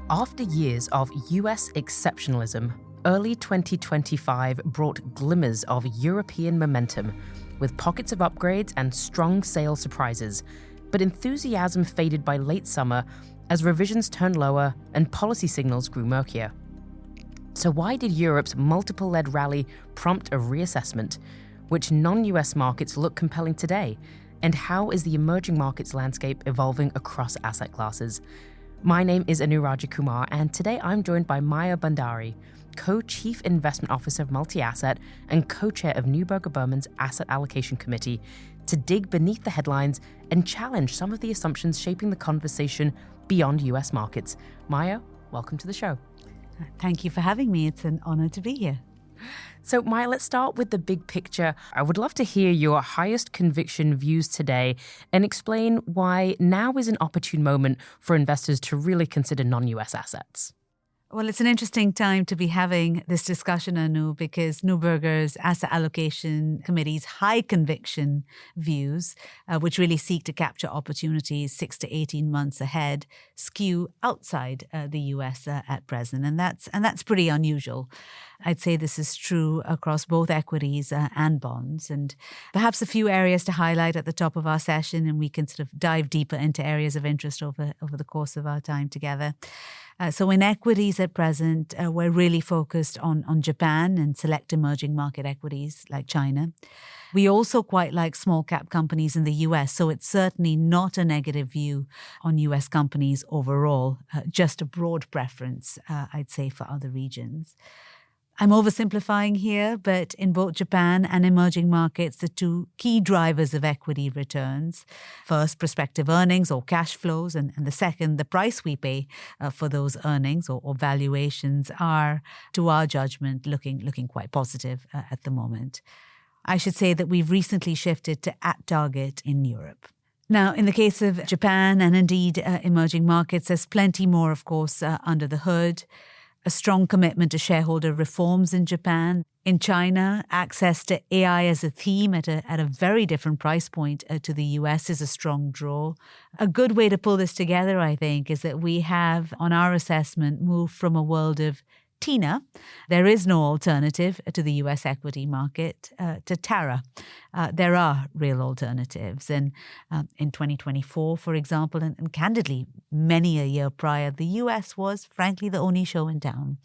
After years of US exceptionalism, early 2025 brought glimmers of European momentum, with pockets of upgrades and strong sales surprises. But enthusiasm faded by late summer as revisions turned lower and policy signals grew murkier. So why did Europe's multiple-led rally prompt a reassessment? Which non-US markets look compelling today? And how is the emerging markets landscape evolving across asset classes? My name is Rajakumar, and today I'm joined by Maya Bhandari, Co-Chief Investment Officer of Multi-Asset and Co-Chair of Neuberger Berman's Asset Allocation Committee, to dig beneath the headlines and challenge some of the assumptions shaping the conversation beyond US markets. Maya, welcome to the show. Thank you for having me. It's an honor to be here. So, Maya, let's start with the big picture. I would love to hear your highest conviction views today and explain why now is an opportune moment for investors to really consider non-US assets. Well, it's an interesting time to be having this discussion, Anu, because Neuberger's Asset Allocation Committee's high conviction views, which really seek to capture opportunities 6 to 18 months ahead, skew outside the US at present. And that's pretty unusual. I'd say this is true across both equities and bonds. And perhaps a few areas to highlight at the top of our session, and we can sort of dive deeper into areas of interest over the course of our time together. So in equities at present, we're really focused on Japan and select emerging market equities like China. We also quite like small cap companies in the US, so it's certainly not a negative view on US companies overall, just a broad preference, I'd say, for other regions. I'm oversimplifying here, but in both Japan and emerging markets, the two key drivers of equity returns, first, prospective earnings or cash flows, and the second, the price we pay for those earnings or valuations are, to our judgment, looking quite positive at the moment. I should say that we've recently shifted to at target in Europe. Now, in the case of Japan and indeed emerging markets, there's plenty more, of course, under the hood. A strong commitment to shareholder reforms in Japan. In China, access to AI as a theme at a very different price point to the US is a strong draw. A good way to pull this together, I think, is that we have, on our assessment, moved from a world of TINA, there is no alternative to the US equity market, to TARA. There are real alternatives. And in 2024, for example, and candidly, many a year prior, the US was, frankly, the only show in town.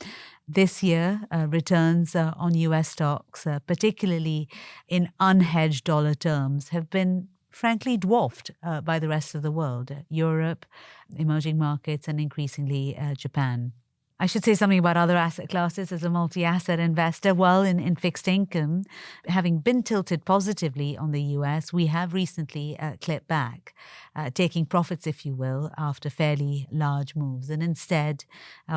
This year, returns on US stocks, particularly in unhedged dollar terms, have been frankly dwarfed by the rest of the world, Europe, emerging markets, and increasingly Japan. I should say something about other asset classes as a multi-asset investor. Well, in fixed income, having been tilted positively on the US, we have recently clipped back, taking profits, if you will, after fairly large moves. And instead,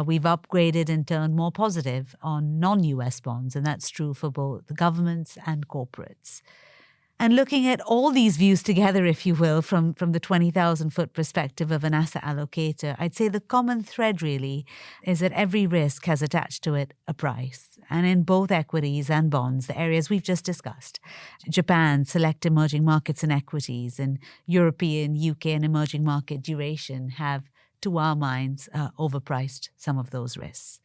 we've upgraded and turned more positive on non-US bonds. And that's true for both the governments and corporates. And looking at all these views together, if you will, from the 20,000-foot perspective of an asset allocator, I'd say the common thread really is that every risk has attached to it a price. And in both equities and bonds, the areas we've just discussed, Japan, select emerging markets and equities, and European, UK, and emerging market duration have, to our minds, overpriced some of those risks.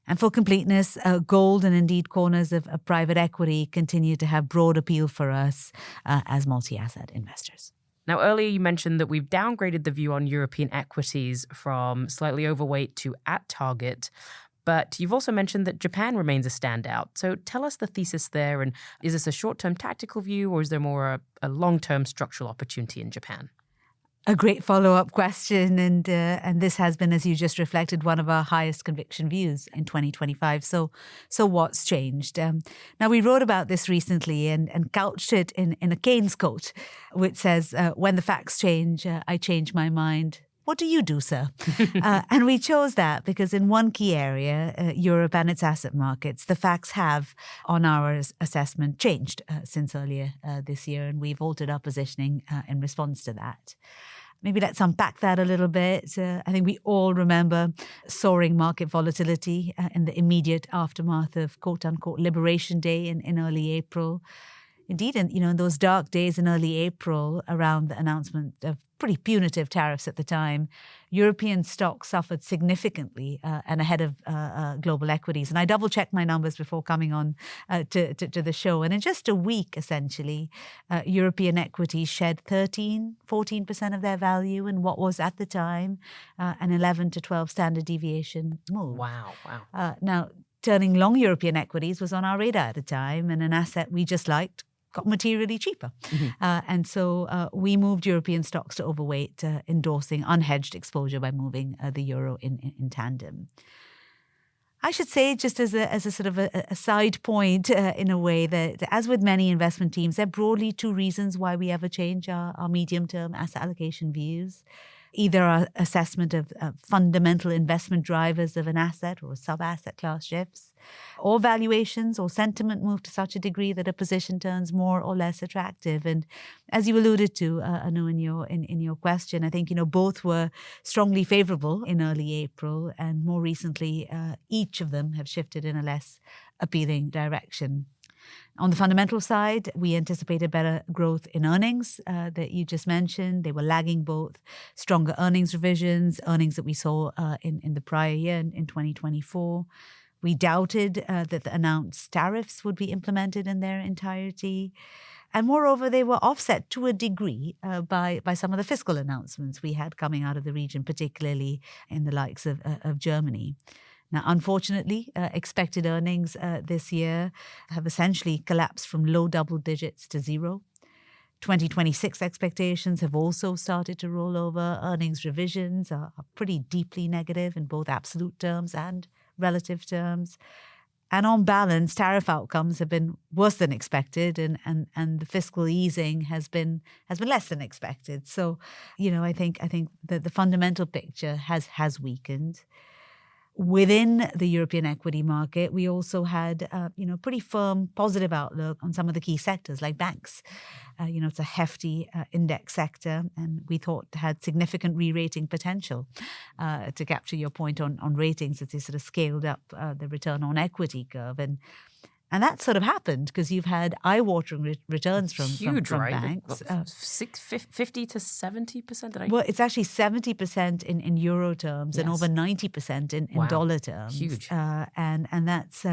And for completeness, gold and indeed corners of private equity continue to have broad appeal for us as multi-asset investors. Now, earlier you mentioned that we've downgraded the view on European equities from slightly overweight to at target, but you've also mentioned that Japan remains a standout. So tell us the thesis there, and is this a short-term tactical view, or is there more a long-term structural opportunity in Japan? A great follow-up question, and this has been, as you just reflected, one of our highest conviction views in 2025. So what's changed? Now, we wrote about this recently and couched it in a Keynes quote, which says, when the facts change, I change my mind. What do you do, sir? And we chose that because in one key area, Europe and its asset markets, the facts have, on our assessment, changed since earlier this year, and we've altered our positioning in response to that. Maybe let's unpack that a little bit. I think we all remember soaring market volatility in the immediate aftermath of quote-unquote Liberation Day in early April. Indeed, in those dark days in early April around the announcement of pretty punitive tariffs at the time, European stocks suffered significantly and ahead of global equities. And I double-checked my numbers before coming on to the show. And in just a week, essentially, European equities shed 14% of their value in what was at the time an 11 to 12 standard deviation move. Wow. Now, turning long European equities was on our radar at the time, and an asset we just liked got materially cheaper. And so we moved European stocks to overweight, endorsing unhedged exposure by moving the euro in tandem. I should say, just as a sort of a side point in a way, that as with many investment teams, there are broadly two reasons why we ever change our medium-term asset allocation views. Either our assessment of fundamental investment drivers of an asset or a sub-asset class shifts, or valuations or sentiment move to such a degree that a position turns more or less attractive. And as you alluded to, Anu, in your question, I think both were strongly favorable in early April, and more recently, each of them have shifted in a less appealing direction. On the fundamental side, we anticipated better growth in earnings that you just mentioned. They were lagging both stronger earnings revisions, earnings that we saw in the prior year in 2024. We doubted that the announced tariffs would be implemented in their entirety. And moreover, they were offset to a degree by some of the fiscal announcements we had coming out of the region, particularly in the likes of Germany. Now, unfortunately, expected earnings this year have essentially collapsed from low double digits to zero. 2026 expectations have also started to roll over. Earnings revisions are pretty deeply negative in both absolute terms and relative terms. And on balance, tariff outcomes have been worse than expected, and the fiscal easing has been less than expected. So, I think that the fundamental picture has weakened. Within the European equity market, we also had, pretty firm positive outlook on some of the key sectors like banks. It's a hefty index sector, and we thought had significant re-rating potential to capture your point on ratings as they sort of scaled up the return on equity curve. And that sort of happened because you've had eye-watering returns from right? banks. 50 to 70%? Well, it's actually 70% in euro terms, and over 90% in dollar terms. Huge. And that's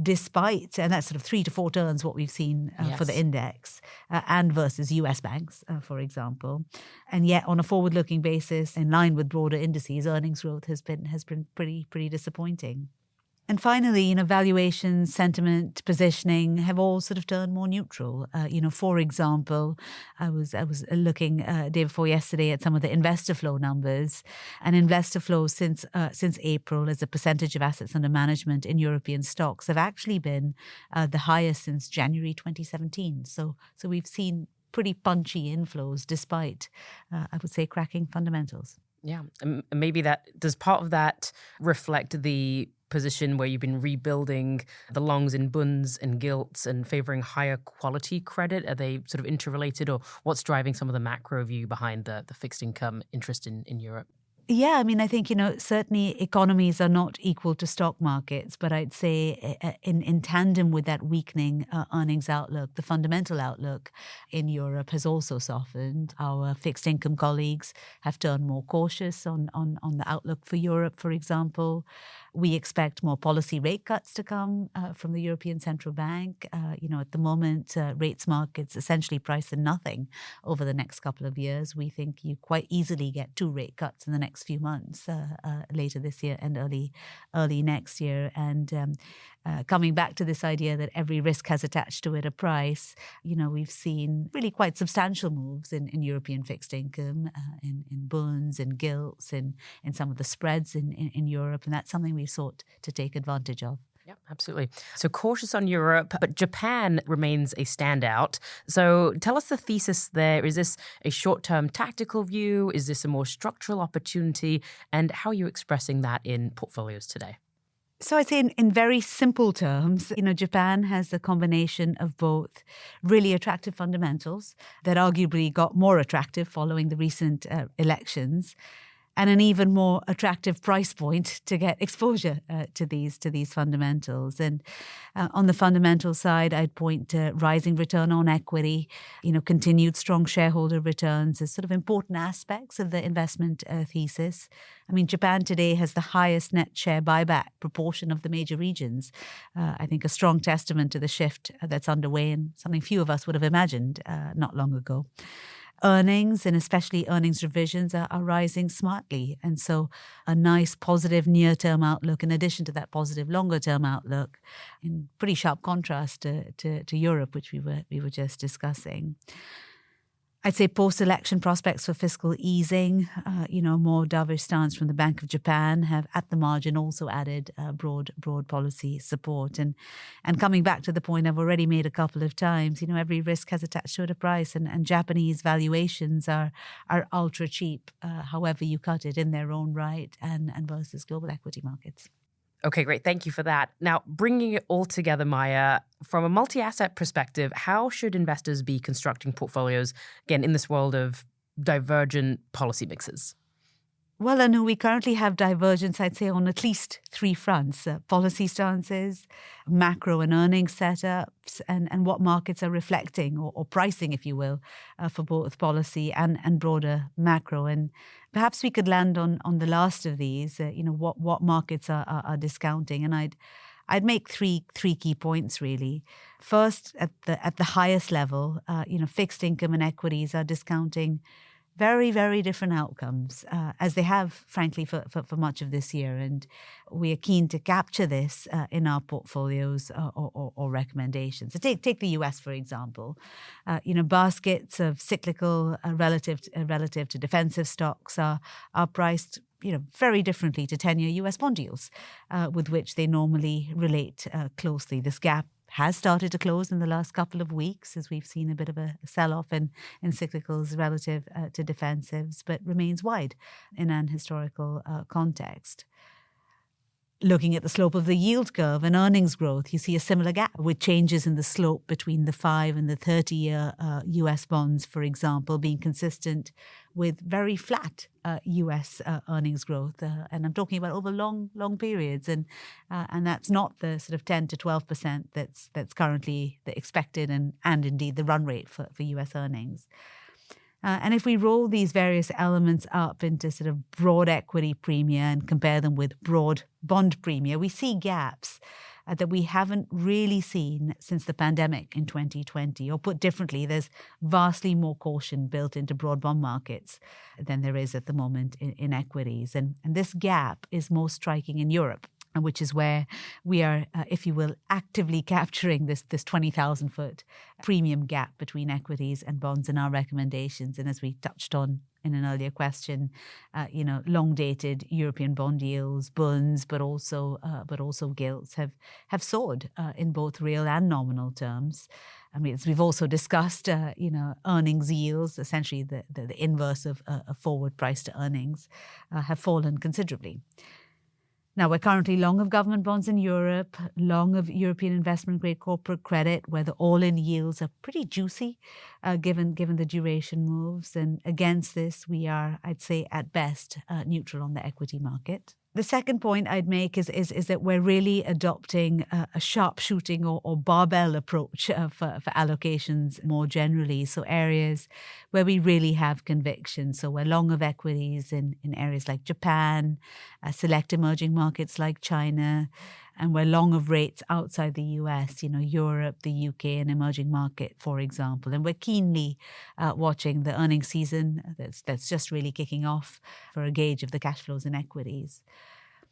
despite, and that's sort of 3 to 4 turns what we've seen for the index and versus US banks, for example. And yet on a forward-looking basis, in line with broader indices, earnings growth has been pretty disappointing. And finally, valuation, sentiment, positioning have all sort of turned more neutral. For example, I was looking day before yesterday at some of the investor flow numbers, and investor flows since April as a percentage of assets under management in European stocks have actually been the highest since January 2017. So we've seen pretty punchy inflows despite, I would say, cracking fundamentals. Yeah, and maybe does part of that reflect the position where you've been rebuilding the longs in bunds and gilts and favoring higher quality credit? Are they sort of interrelated, or what's driving some of the macro view behind the fixed income interest in Europe? Yeah, I think, certainly economies are not equal to stock markets, but I'd say in tandem with that weakening earnings outlook, the fundamental outlook in Europe has also softened. Our fixed income colleagues have turned more cautious on the outlook for Europe, for example. We expect more policy rate cuts to come from the European Central Bank. At the moment, rates markets essentially price in nothing over the next couple of years. We think you quite easily get 2 rate cuts in the next few months, later this year and early next year. And coming back to this idea that every risk has attached to it a price, we've seen really quite substantial moves in European fixed income, in bonds and gilts, in some of the spreads in Europe, and that's something we've sought to take advantage of. Yeah, absolutely. So cautious on Europe, but Japan remains a standout. So tell us the thesis there. Is this a short-term tactical view? Is this a more structural opportunity? And how are you expressing that in portfolios today? So I'd say in very simple terms, Japan has a combination of both really attractive fundamentals that arguably got more attractive following the recent elections, and an even more attractive price point to get exposure to these fundamentals. And on the fundamental side, I'd point to rising return on equity, continued strong shareholder returns as sort of important aspects of the investment thesis. I mean, Japan today has the highest net share buyback proportion of the major regions. I think a strong testament to the shift that's underway and something few of us would have imagined not long ago. Earnings, and especially earnings revisions, are rising smartly. And so a nice positive near-term outlook in addition to that positive longer-term outlook, in pretty sharp contrast to Europe, which we were just discussing. I'd say post-election prospects for fiscal easing, a more dovish stance from the Bank of Japan have at the margin also added broad policy support. And coming back to the point I've already made a couple of times, every risk has attached to it a price, and Japanese valuations are ultra cheap, however you cut it, in their own right, and versus global equity markets. Okay, great. Thank you for that. Now, bringing it all together, Maya, from a multi-asset perspective, how should investors be constructing portfolios, again, in this world of divergent policy mixes? Well, Anu, we currently have divergence, I'd say, on at least three fronts: policy stances, macro and earnings setups, and what markets are reflecting or pricing, if you will, for both policy and broader macro. And perhaps we could land on the last of these, what markets are discounting. And I'd make three key points, really. First, at the highest level, fixed income and equities are discounting very, very different outcomes, as they have, frankly, for much of this year. And we are keen to capture this in our portfolios or recommendations. So take the US, for example. Baskets of cyclical relative to defensive stocks are priced very differently to 10-year US bond yields, with which they normally relate closely. This gap has started to close in the last couple of weeks as we've seen a bit of a sell-off in cyclicals relative to defensives, but remains wide in an historical context. Looking at the slope of the yield curve and earnings growth, you see a similar gap with changes in the slope between the 5 and the 30-year US bonds, for example, being consistent with very flat US earnings growth. And I'm talking about over long periods. And that's not the sort of 10 to 12% that's currently the expected and indeed the run rate for US earnings. And if we roll these various elements up into sort of broad equity premia and compare them with broad bond premia, we see gaps that we haven't really seen since the pandemic in 2020. Or put differently, there's vastly more caution built into broad bond markets than there is at the moment in equities. And this gap is most striking in Europe, which is where we are, if you will, actively capturing this 20,000-foot premium gap between equities and bonds in our recommendations. And as we touched on in an earlier question, long-dated European bond yields, bunds, but also gilts have soared in both real and nominal terms. I mean, as we've also discussed, earnings yields, essentially the inverse of a forward price to earnings, have fallen considerably. Now, we're currently long of government bonds in Europe, long of European investment-grade corporate credit, where the all-in yields are pretty juicy, given the duration moves. And against this, we are, I'd say, at best, neutral on the equity market. The second point I'd make is that we're really adopting a sharpshooting or barbell approach for allocations more generally. So areas where we really have conviction. So we're long of equities in areas like Japan, select emerging markets like China, and we're long of rates outside the US, Europe, the UK, and emerging market, for example. And we're keenly watching the earnings season that's just really kicking off for a gauge of the cash flows in equities.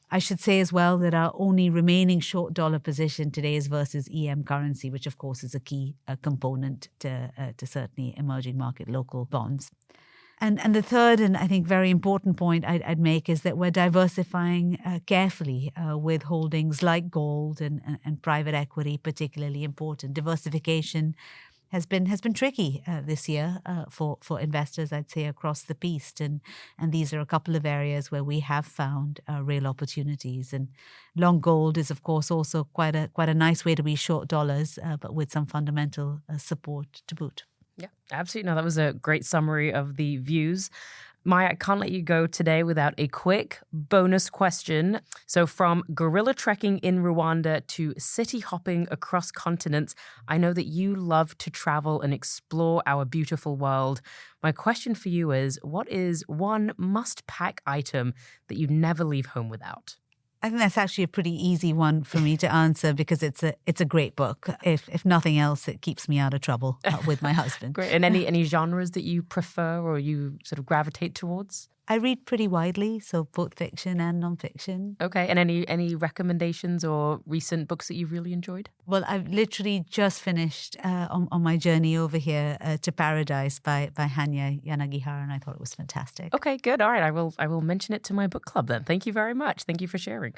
I should say as well that our only remaining short dollar position today is versus EM currency, which of course is a key component to certainly emerging market local bonds. And the third, and I think very important point I'd make is that we're diversifying carefully with holdings like gold and private equity, particularly important. Diversification has been tricky this year for investors, I'd say, across the piece. And these are a couple of areas where we have found real opportunities. And long gold is, of course, also quite a nice way to be short dollars, but with some fundamental support to boot. Yeah, absolutely. No, that was a great summary of the views. Maya, I can't let you go today without a quick bonus question. So from gorilla trekking in Rwanda to city hopping across continents, I know that you love to travel and explore our beautiful world. My question for you is, what is one must-pack item that you never leave home without? I think that's actually a pretty easy one for me to answer because it's a great book. If nothing else, it keeps me out of trouble with my husband. Great. And any genres that you prefer or you sort of gravitate towards? I read pretty widely, so both fiction and nonfiction. Okay. And any recommendations or recent books that you've really enjoyed? Well, I've literally just finished on my journey over here to Paradise by Hanya Yanagihara, and I thought it was fantastic. Okay, good. All right. I will mention it to my book club then. Thank you very much. Thank you for sharing.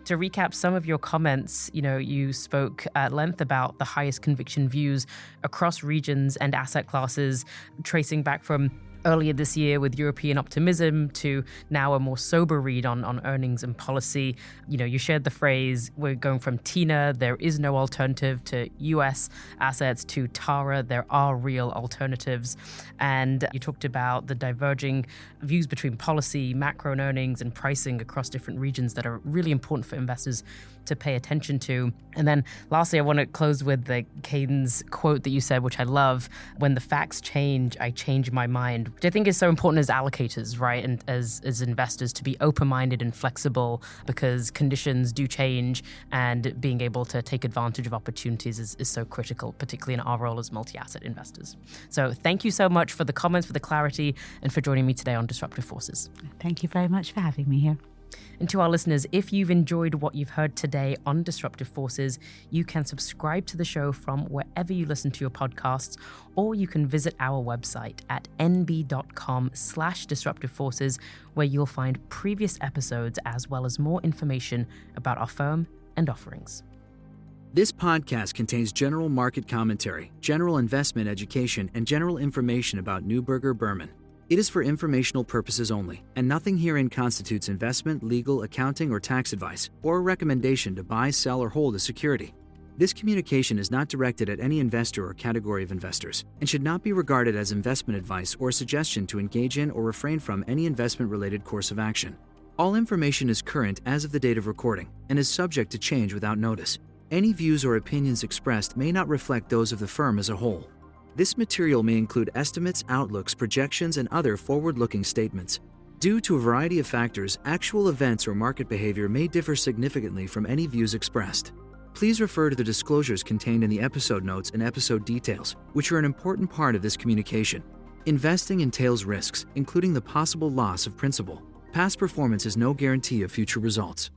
To recap some of your comments, you spoke at length about the highest conviction views across regions and asset classes, tracing back from earlier this year with European optimism to now a more sober read on earnings and policy. You shared the phrase, we're going from TINA, there is no alternative, to US assets, to TARA, there are real alternatives. And you talked about the diverging views between policy, macro and earnings, and pricing across different regions that are really important for investors to pay attention to. And then lastly, I want to close with the Keynes quote that you said, which I love, when the facts change, I change my mind, which I think is so important as allocators, right? And as investors to be open-minded and flexible because conditions do change, and being able to take advantage of opportunities is so critical, particularly in our role as multi-asset investors. So thank you so much for the comments, for the clarity, and for joining me today on Disruptive Forces. Thank you very much for having me here. And to our listeners, if you've enjoyed what you've heard today on Disruptive Forces, you can subscribe to the show from wherever you listen to your podcasts, or you can visit our website at nb.com/disruptive forces, where you'll find previous episodes as well as more information about our firm and offerings. This podcast contains general market commentary, general investment education, and general information about Neuberger Berman. It is for informational purposes only, and nothing herein constitutes investment, legal, accounting, or tax advice, or a recommendation to buy, sell, or hold a security. This communication is not directed at any investor or category of investors, and should not be regarded as investment advice or suggestion to engage in or refrain from any investment-related course of action. All information is current as of the date of recording, and is subject to change without notice. Any views or opinions expressed may not reflect those of the firm as a whole. This material may include estimates, outlooks, projections, and other forward-looking statements. Due to a variety of factors, actual events or market behavior may differ significantly from any views expressed. Please refer to the disclosures contained in the episode notes and episode details, which are an important part of this communication. Investing entails risks, including the possible loss of principal. Past performance is no guarantee of future results.